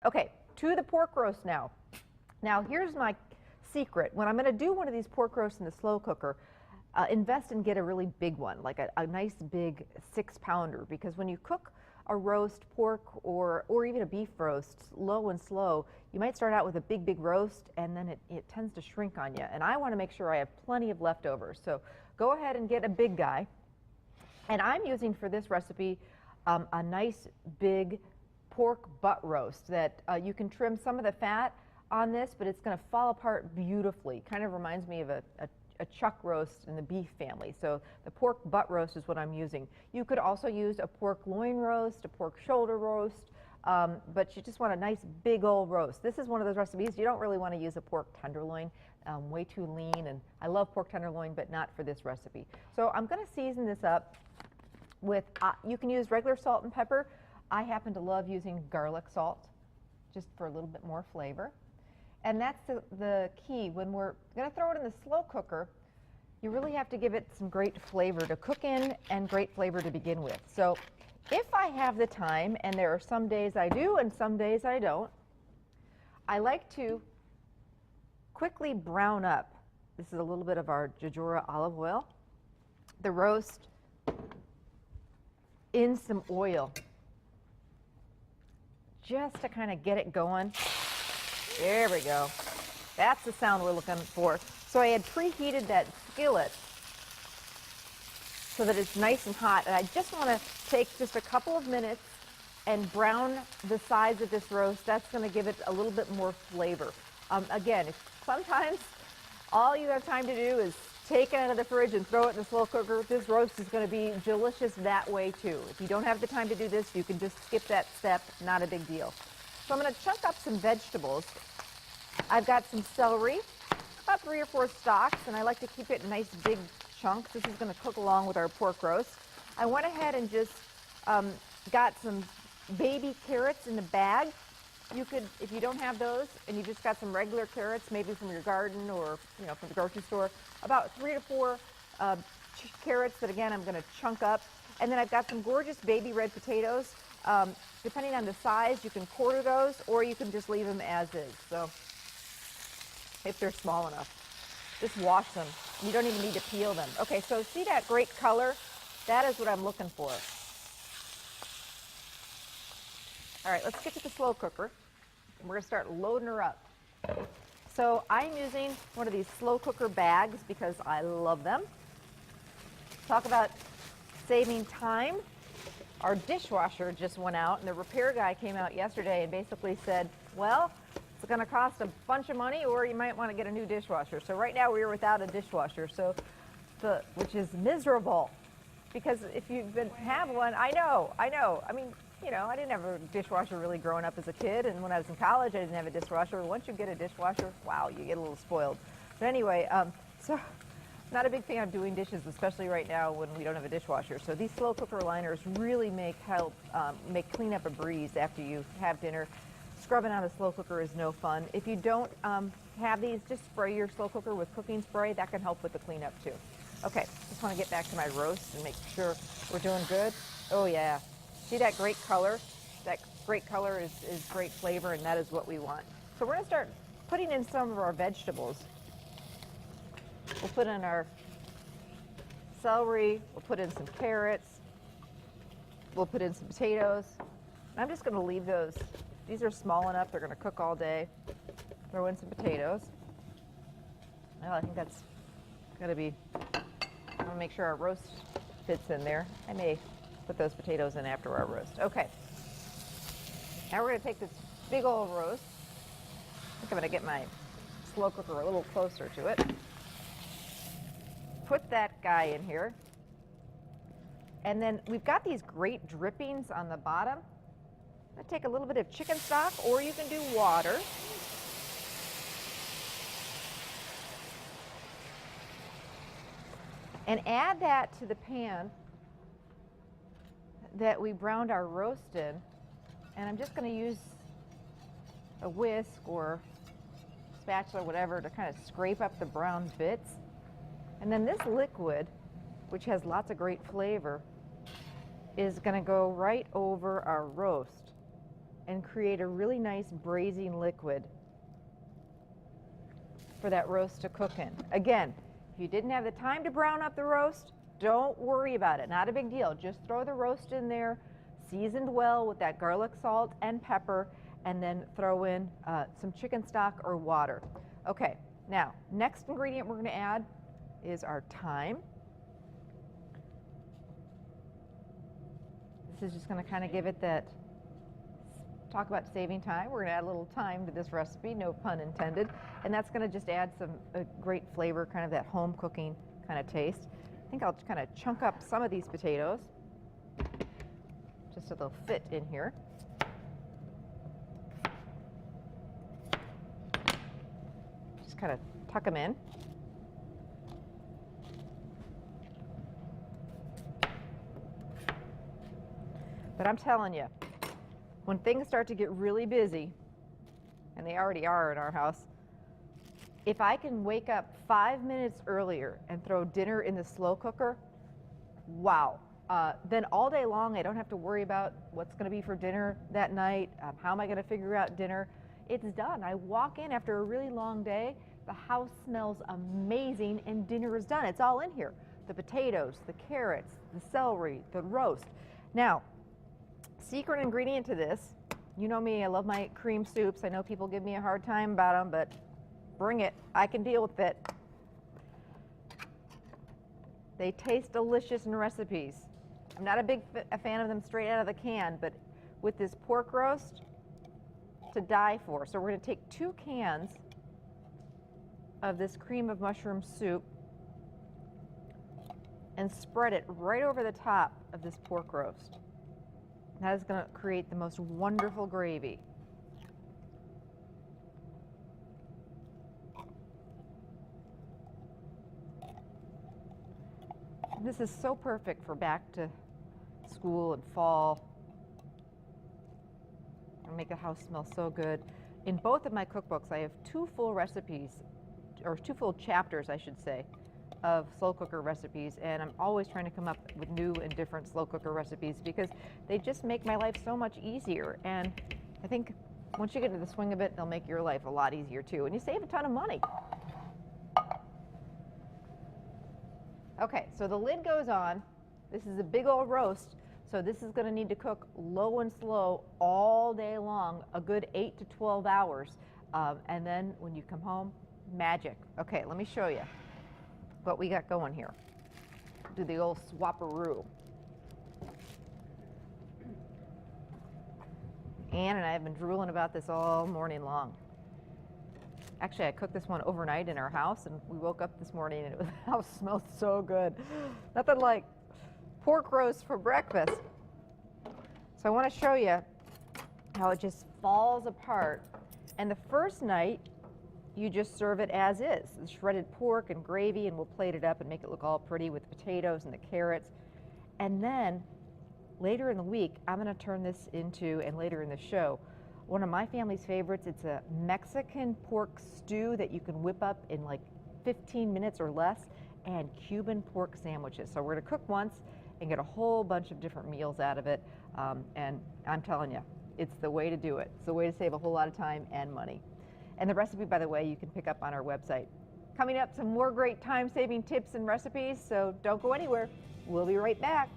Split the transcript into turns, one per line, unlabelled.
Okay, to the pork roast now. Now here's my secret. When I'm going to do one of these pork roasts in the slow cooker, invest and get a really big one, like a nice big 6-pounder, because when you cook a roast pork or even a beef roast low and slow, you might start out with a big roast and then it tends to shrink on you. And I want to make sure I have plenty of leftovers. So go ahead and get a big guy. And I'm using for this recipe a nice big pork butt roast that you can trim some of the fat on this, but it's going to fall apart beautifully. Kind of reminds me of a chuck roast in the beef family. So the pork butt roast is what I'm using. You could also use a pork loin roast, a pork shoulder roast, but you just want a nice big old roast. This is one of those recipes you don't really want to use a pork tenderloin, way too lean, and I love pork tenderloin, but not for this recipe. So I'm going to season this up with, you can use regular salt and pepper. I happen to love using garlic salt just for a little bit more flavor. And that's the key. When we're going to throw it in the slow cooker, you really have to give it some great flavor to cook in and great flavor to begin with. So if I have the time, and there are some days I do and some days I don't, I like to quickly brown up. This is a little bit of our Jejura olive oil. The roast in some oil, just to kind of get it going. There we go. That's the sound we're looking for. So I had preheated that skillet so that it's nice and hot, and I just want to take just a couple of minutes and brown the sides of this roast. That's going to give it a little bit more flavor. Again, sometimes all you have time to do is take it out of the fridge and throw it in the slow cooker. This roast is going to be delicious that way too. If you don't have the time to do this, you can just skip that step. Not a big deal. So I'm going to chunk up some vegetables. I've got some celery, about 3 or 4 stalks, and I like to keep it in nice big chunks. This is going to cook along with our pork roast. I went ahead and just got some baby carrots in the bag. You could, if you don't have those and you just got some regular carrots, maybe from your garden or from the grocery store, about 3 to 4 carrots that again I'm going to chunk up. And then I've got some gorgeous baby red potatoes. Depending on the size, you can quarter those or you can just leave them as is. So if they're small enough, just wash them. You don't even need to peel them. Okay, so see that great color? That is what I'm looking for. All right, let's get to the slow cooker. We're going to start loading her up. So I'm using one of these slow cooker bags because I love them. Talk about saving time. Our dishwasher just went out, and the repair guy came out yesterday and basically said, well, it's going to cost a bunch of money, or you might want to get a new dishwasher. So right now we are without a dishwasher, which is miserable. Because if you have one, I know. I mean, I didn't have a dishwasher really growing up as a kid, and when I was in college, I didn't have a dishwasher. Once you get a dishwasher, wow, you get a little spoiled. But anyway, so not a big fan of doing dishes, especially right now when we don't have a dishwasher. So these slow cooker liners really make cleanup a breeze after you have dinner. Scrubbing out a slow cooker is no fun. If you don't have these, just spray your slow cooker with cooking spray. That can help with the cleanup too. Okay, just want to get back to my roast and make sure we're doing good. Oh yeah, see that great color? That great color is great flavor, and that is what we want. So we're going to start putting in some of our vegetables. We'll put in our celery, we'll put in some carrots, we'll put in some potatoes. I'm just going to leave those. These are small enough, they're going to cook all day. Throw in some potatoes. Well, I think that's going to be, I want to make sure our roast fits in there. I may put those potatoes in after our roast. Okay. Now we're going to take this big old roast. I think I'm going to get my slow cooker a little closer to it. Put that guy in here. And then we've got these great drippings on the bottom. I'm going to take a little bit of chicken stock, or you can do water. And add that to the pan that we browned our roast in. And I'm just going to use a whisk or spatula, whatever, to kind of scrape up the brown bits. And then this liquid, which has lots of great flavor, is going to go right over our roast. and create a really nice braising liquid for that roast to cook in. Again, if you didn't have the time to brown up the roast, don't worry about it. Not a big deal. Just throw the roast in there, seasoned well with that garlic, salt, and pepper, and then throw in some chicken stock or water. Okay, now, next ingredient we're going to add is our thyme. This is just going to kind of give it that, talk about saving time. We're going to add a little thyme to this recipe, no pun intended. And that's going to just add some great flavor, kind of that home cooking kind of taste. I think I'll kind of chunk up some of these potatoes, just so they'll fit in here. Just kind of tuck them in. But I'm telling you, when things start to get really busy, and they already are in our house, if I can wake up 5 minutes earlier and throw dinner in the slow cooker, wow. Then all day long, I don't have to worry about what's going to be for dinner that night. How am I going to figure out dinner? It's done. I walk in after a really long day. The house smells amazing, and dinner is done. It's all in here. The potatoes, the carrots, the celery, the roast. Now, secret ingredient to this, you know me, I love my cream soups. I know people give me a hard time about them, but bring it. I can deal with it. They taste delicious in recipes. I'm not a big fan of them straight out of the can, but with this pork roast, to die for. So we're going to take 2 cans of this cream of mushroom soup and spread it right over the top of this pork roast. That is going to create the most wonderful gravy. This is so perfect for back to school and fall. It'll make the house smell so good. In both of my cookbooks, I have 2 full recipes, or 2 full chapters, I should say, of slow cooker recipes, and I'm always trying to come up with new and different slow cooker recipes because they just make my life so much easier. And I think once you get into the swing of it, they'll make your life a lot easier too, and you save a ton of money. Okay, so the lid goes on. This is a big old roast, so this is going to need to cook low and slow all day long, a good 8 to 12 hours. And then when you come home, magic. Okay, let me show you what we got going here. Do the old swapperoo. Ann and I have been drooling about this all morning long. Actually, I cooked this one overnight in our house, and we woke up this morning and the house smelled so good. Nothing like pork roast for breakfast. So I want to show you how it just falls apart. And the first night, you just serve it as is, the shredded pork and gravy, and we'll plate it up and make it look all pretty with the potatoes and the carrots. And then later in the week, I'm going to turn this into, and later in the show, one of my family's favorites. It's a Mexican pork stew that you can whip up in like 15 minutes or less, and Cuban pork sandwiches. So we're going to cook once and get a whole bunch of different meals out of it. And I'm telling you, it's the way to do it. It's the way to save a whole lot of time and money. And the recipe, by the way, you can pick up on our website. Coming up, some more great time-saving tips and recipes, so don't go anywhere. We'll be right back.